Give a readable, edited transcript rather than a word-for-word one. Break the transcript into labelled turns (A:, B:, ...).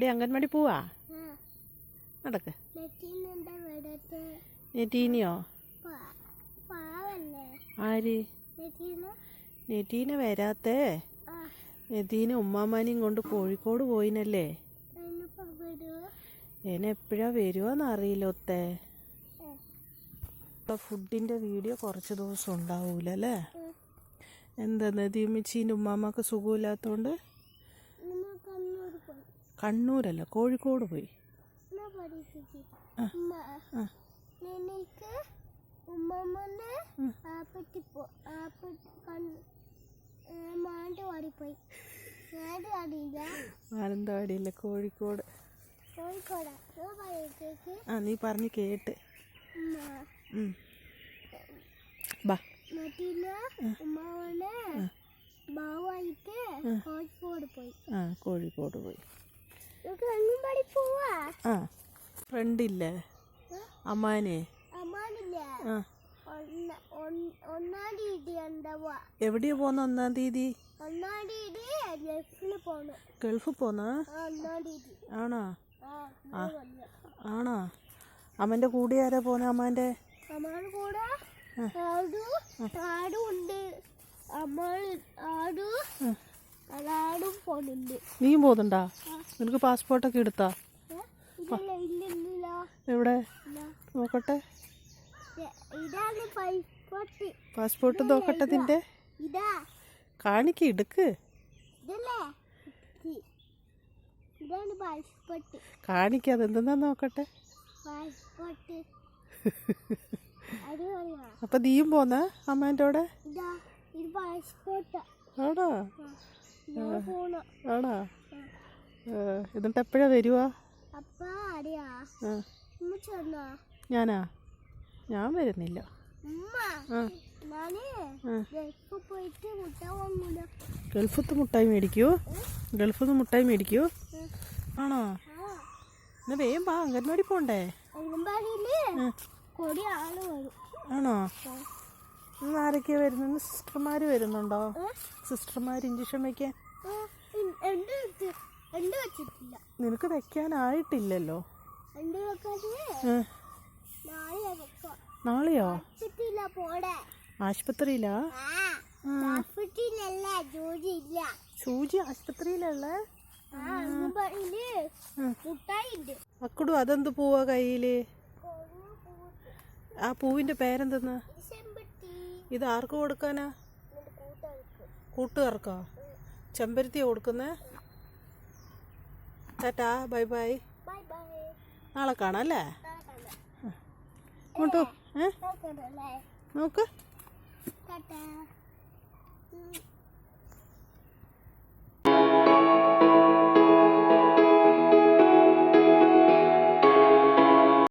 A: എവിടെ അംഗൻവാടി പോവാ? നടക്ക്. നെറ്റീനിയോ? ആര്? നെറ്റീന വരാത്തേ? നെറ്റീന ഉമ്മാമാനെയും കൊണ്ട് കോഴിക്കോട് പോയിനല്ലേ? എപ്പോഴാ വരുവാന്ന് അറിയില്ല. ഒത്തേ ഫുഡിന്റെ വീഡിയോ കുറച്ച് ദിവസം ഉണ്ടാവൂലല്ലേ? എന്താ നദീമിച്ചീൻ്റെ ഉമ്മാമ്മക്ക് സുഖമില്ലാത്തോണ്ട് കണ്ണൂരല്ല കോഴിക്കോട് പോയി. മാനന്തവാടിയില്ല കോഴിക്കോട്. ആ നീ പറഞ്ഞ് കേട്ട്. ബാ കോഴിക്കോട് പോയി. ആ ഫ്രണ്ടില്ലേ അമ്മാനെ? എവിടെയാ പോന്ന 1-ാം തീയതി? ഗൾഫിൽ പോന്ന? ആണോ? ആണോ? അമ്മന്റെ കൂടെ ആരാ പോന്ന? അമ്മാന്റെ നീയും പോകുന്നുണ്ടാ? നിനക്ക് പാസ്പോർട്ടൊക്കെ എടുത്താ? എവിടെ നോക്കട്ടെ. പാസ്പോർട്ട് നോക്കട്ടെ നിന്റെ. കാണിക്ക്, എടുക്ക്. കാണിക്കാതെ എന്തെന്നാ നോക്കട്ടെ. അപ്പൊ നീയും പോന്ന അമ്മേന്റെ കൂടെ? ആണോ? ആണോ? എന്നിട്ട് എപ്പോഴാ വരുവാ? ഞാനാ? ഞാൻ വരുന്നില്ല. ഗൾഫത്ത് മുട്ടായി മേടിക്കൂ? ഗൾഫിൽ നിന്ന് മുട്ടായി മേടിക്കൂ? ആണോ? എന്നാ വേഗം വാ, അംഗൻവാടി പോണ്ടേ? ആണോ? ഇന്ന് ആരൊക്കെയാ വരുന്നത്? സിസ്റ്റർമാര് വരുന്നുണ്ടോ? സിസ്റ്റർമാര് ഇഞ്ചക്ഷൻ വെക്കാൻ? നിനക്ക് വെക്കാനായിട്ടില്ലല്ലോ. നാളെയോ? ആശുപത്രിയിലാ? സൂചി ആശുപത്രിയിലല്ലേ? അക്കടു അതെന്ത് പൂവാ കയ്യില്? ആ പൂവിന്റെ പേരെന്തെന്നാ? ഇത് ആർക്ക് കൊടുക്കാനാ? കൂട്ടുകാർക്കോ? ചെമ്പരത്തിയാ കൊടുക്കുന്നേ? Tata, bye bye. നാളെ കാണാം അല്ലേ? ഇങ്ങോട്ടോ നോക്ക്.